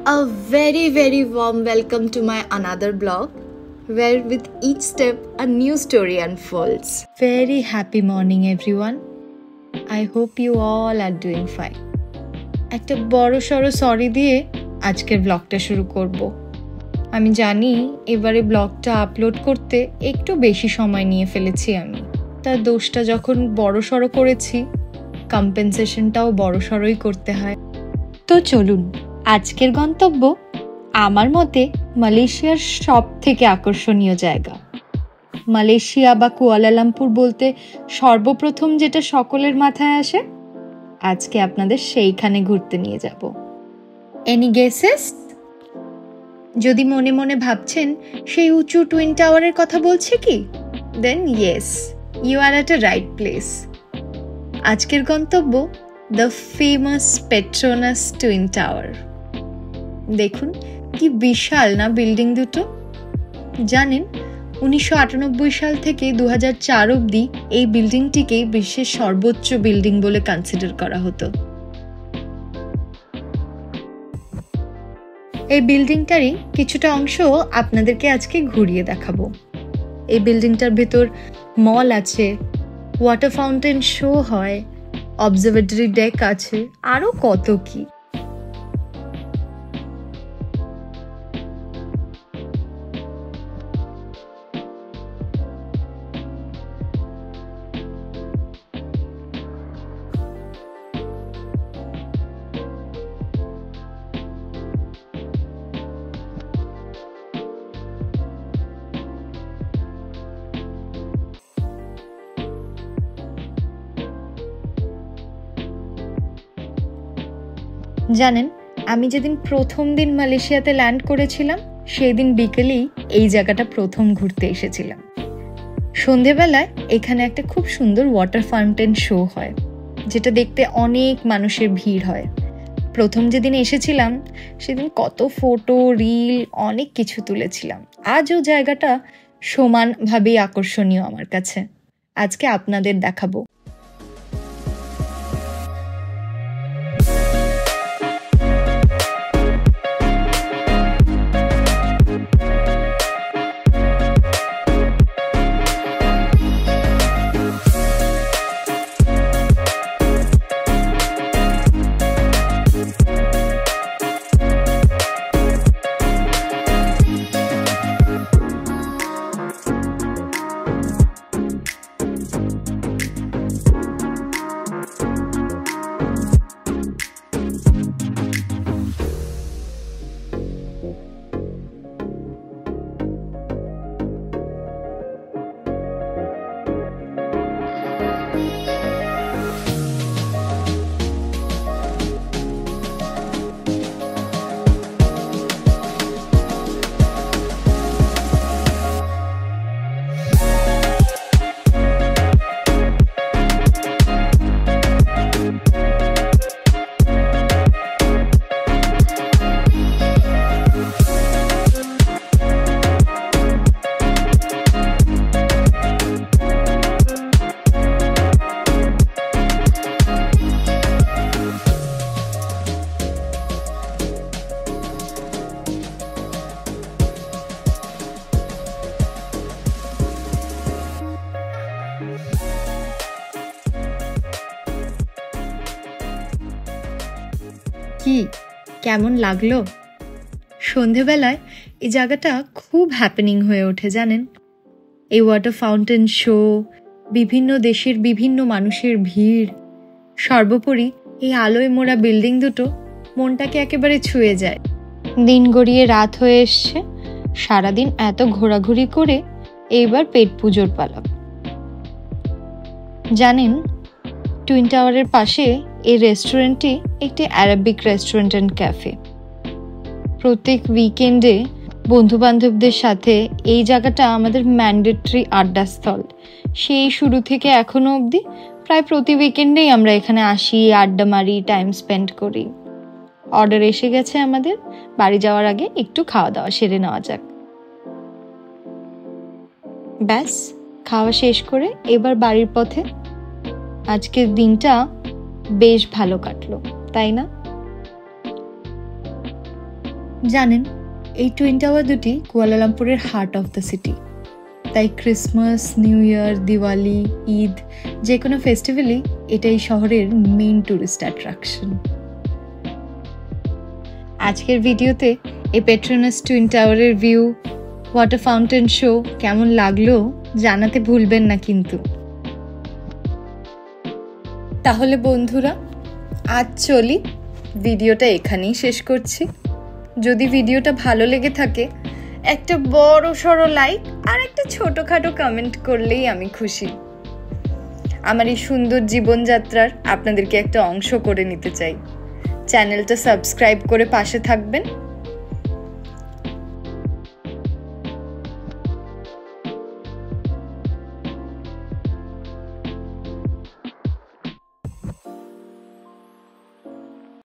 A very warm welcome to my another blog, where with each step a new story unfolds. Very happy morning everyone. I hope you all are doing fine. একটা বড় সড়ো sorry দিয়ে আজকের ব্লগটা শুরু করব। আমি জানি এবারে ব্লগটা আপলোড করতে একটু বেশি সময় নিয়ে ফেলেছি আমি। তার দোষটা যখন বড় সড়ো করেছি, কম্পেনসেশনটাও বড় সড়োই করতে হয়। তো চলুন, আজকের গন্তব্য আমার মতে মালয়েশিয়ার সব থেকে আকর্ষণীয় জায়গা। মালয়েশিয়া বা কুয়ালালামপুর বলতে সর্বপ্রথম যেটা সকলের মাথায় আসে, আজকে আপনাদের সেইখানে ঘুরতে নিয়ে যাব। Any guesses? যদি মনে মনে ভাবছেন সেই উঁচু টুইন টাওয়ারের কথা বলছে কি, then yes, you are at a right place. আজকের গন্তব্য the famous Petronas twin tower. দেখুন কি বিশাল না বিল্ডিং দুটো। জানেন 1998 সাল থেকে 2004 অবধি এই বিল্ডিংটিকে বিশ্বের সর্বোচ্চ বিল্ডিং বলে কনসিডার করা হতো। এই বিল্ডিংটারই কিছুটা অংশ আপনাদেরকে আজকে ঘুরিয়ে দেখাবো। এই বিল্ডিংটার ভেতর মল আছে, ওয়াটার ফাউন্টেন শো হয়, অবজারভেটরি ডেক আছে, আরো কত কি। জানেন, আমি যেদিন প্রথম দিন মালয়েশিয়াতে ল্যান্ড করেছিলাম, সেই দিন বিকেলেই এই জায়গাটা প্রথম ঘুরতে এসেছিলাম। সন্ধেবেলায় এখানে একটা খুব সুন্দর ওয়াটার ফাউন্টেন শো হয়, যেটা দেখতে অনেক মানুষের ভিড় হয়। প্রথম যেদিন এসেছিলাম সেদিন কত ফটো, রিল, অনেক কিছু তুলেছিলাম। আজও জায়গাটা সমানভাবেই আকর্ষণীয় আমার কাছে। আজকে আপনাদের দেখাবো। কি কেমন লাগলো? সন্ধেবেলায় এই জায়গাটা খুব হ্যাপেনিং হয়ে ওঠে জানেন। এই ওয়াটার ফাউন্টেন শো, বিভিন্ন দেশের বিভিন্ন মানুষের ভিড়, সর্বোপরি এই আলোয় মোড়া বিল্ডিং দুটো মনটাকে একেবারে ছুঁয়ে যায়। দিন গড়িয়ে রাত হয়ে এসছে, সারাদিন এত ঘোরাঘুরি করে এইবার পেট পুজোর পালা। জানেন, টুইন টাওয়ারের পাশে এই রেস্টুরেন্টটি একটি আরবিক রেস্টুরেন্ট অ্যান্ড ক্যাফে। প্রত্যেক উইকেন্ডে বন্ধু বান্ধবদের সাথে এই জায়গাটা আমাদের ম্যান্ডেটরি আড্ডাস্থল। সেই শুরু থেকে এখনো অবধি প্রায় প্রতি উইকেন্ডেই আমরা এখানে আসি, আড্ডা মারি, টাইম স্পেন্ড করি। অর্ডার এসে গেছে আমাদের, বাড়ি যাওয়ার আগে একটু খাওয়া দাওয়া সেরে নেওয়া যাক। ব্যাস, খাওয়া শেষ করে এবার বাড়ির পথে। আজকের দিনটা বেশ ভালো কাটলো, তাই না? জানেন, এই টুইন টাওয়ার দুটি কুয়ালালামপুরের হার্ট অফ দ্য সিটি। তাই Christmas, new year, Diwali, Eid যে কোনো ফেস্টিভ্যালই এটা এই শহরের মেইন ট্যুরিস্ট অ্যাট্রাকশন। আজকের ভিডিওতে এই পেট্রোনাস টুইন টাওয়ারের ভিউ, ওয়াটার ফাউন্টেন শো কেমন লাগলো জানাতে ভুলবেন না কিন্তু। তাহলে বন্ধুরা, আজ চলি, ভিডিওটা এখানেই শেষ করছি। যদি ভিডিওটা ভালো লেগে থাকে একটা বড় সড়ো লাইক আর একটা ছোটখাটো কমেন্ট করলেই আমি খুশি। আমার এই সুন্দর জীবনযাত্রার আপনাদেরকে একটা অংশ করে নিতে চাই। চ্যানেলটা সাবস্ক্রাইব করে পাশে থাকবেন।